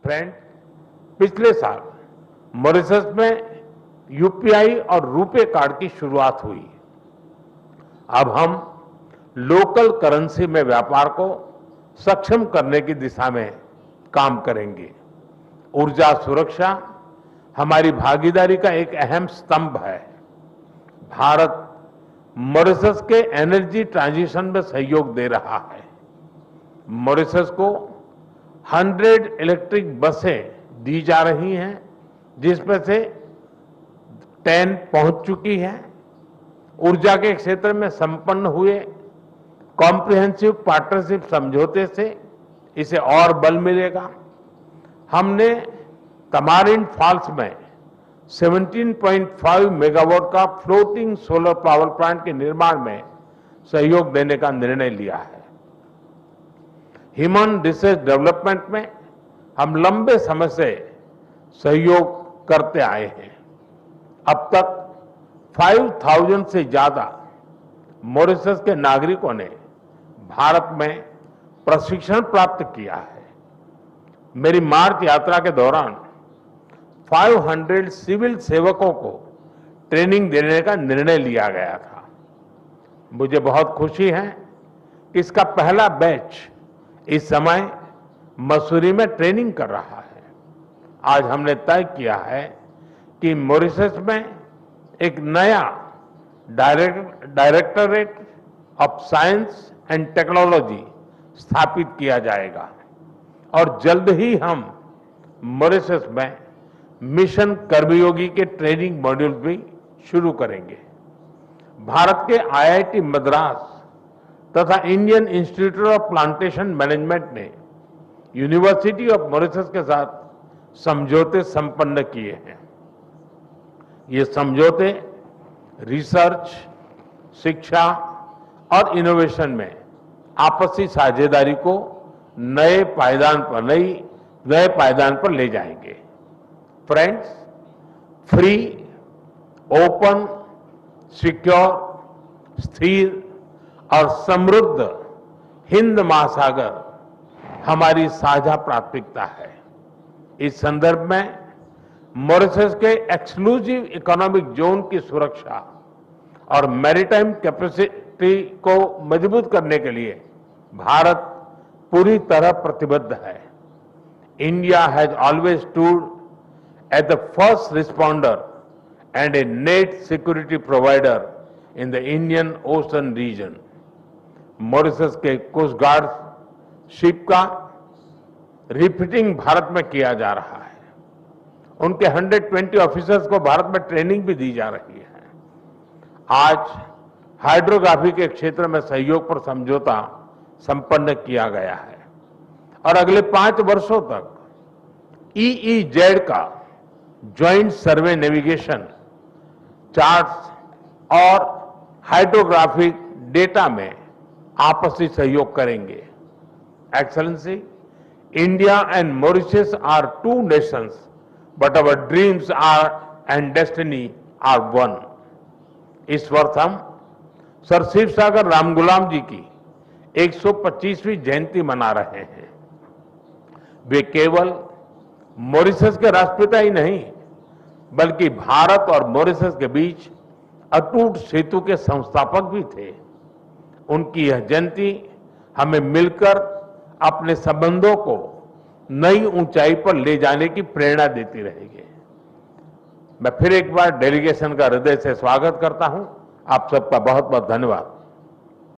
Friend, पिछले साल Mauritius में यूपीआई और रुपे कार्ड की शुरुआत हुई। अब हम लोकल करेंसी में व्यापार को सक्षम करने की दिशा में काम करेंगे। ऊर्जा सुरक्षा हमारी भागीदारी का एक अहम स्तंभ है। भारत मॉरिशस के एनर्जी ट्रांजिशन में सहयोग दे रहा है। मॉरिशस को 100 इलेक्ट्रिक बसें दी जा रही हैं, जिसमें से 10 पहुंच चुकी हैं। ऊर्जा के क्षेत्र में संपन्न हुए कॉम्प्रिहेंसिव पार्टनरशिप समझौते से इसे और बल मिलेगा। हमने तमारिंड फॉल्स में 17.5 मेगावाट का फ्लोटिंग सोलर पावर प्लांट के निर्माण में सहयोग देने का निर्णय लिया है। ह्यूमन रिसोर्स डेवलपमेंट में हम लंबे समय से सहयोग करते आए हैं। अब तक 5,000 से ज्यादा मॉरिशस के नागरिकों ने भारत में प्रशिक्षण प्राप्त किया है। मेरी मार्च यात्रा के दौरान 500 सिविल सेवकों को ट्रेनिंग देने का निर्णय लिया गया था। मुझे बहुत खुशी है कि इसका पहला बैच इस समय मसूरी में ट्रेनिंग कर रहा है। आज हमने तय किया है कि मॉरिशस में एक नया directorate of science and technology स्थापित किया जाएगा और जल्द ही हम मॉरिशस में मिशन कर्मयोगी के ट्रेनिंग मॉड्यूल भी शुरू करेंगे। भारत के आईआईटी मद्रास तथा Indian institute of plantation management ने यूनिवर्सिटी ऑफ मॉरिशस के साथ समझौते संपन्न किए हैं। ये समझौते रिसर्च, शिक्षा और इनोवेशन में आपसी साझेदारी को नए पायदान पर ले जाएंगे। फ्रेंड्स, फ्री, ओपन, सिक्योर, स्थिर और समृद्ध हिंद महासागर हमारी साझा प्राथमिकता है। इस संदर्भ में मॉरिशस के एक्सक्लूसिव इकोनॉमिक जोन की सुरक्षा और मैरीटाइम कैपेसिटी को मजबूत करने के लिए भारत पूरी तरह प्रतिबद्ध है। India has always stood at the first responder and a net security provider in the Indian Ocean region. Mauritius के कोस्ट गार्ड शिप का रिफिटिंग भारत में किया जा रहा है। उनके 120 ऑफिसर्स को भारत में ट्रेनिंग भी दी जा रही है। आज हाइड्रोग्राफी के क्षेत्र में सहयोग पर समझौता संपन्न किया गया है और अगले 5 वर्षों तक EEZ का ज्वाइंट सर्वे नेविगेशन, चार्ट्स और हाइड्रोग्राफिक डेटा में आपसी सहयोग करेंगे। Excellency, India and Mauritius are two nations, but our dreams and destiny are one. इस वर्ष हम सर शिव सागर रामगुलाम जी की 125वीं जयंती मना रहे हैं। वे केवल मॉरिशस के राष्ट्रपिता ही नहीं, बल्कि भारत और मॉरिशस के बीच अटूट सेतु के संस्थापक भी थे। उनकी यह जयंती हमें मिलकर अपने संबंधों को नई ऊंचाई पर ले जाने की प्रेरणा देती रहेगी। मैं फिर एक बार डेलीगेशन का हृदय से स्वागत करता हूं। आप सबका बहुत बहुत धन्यवाद।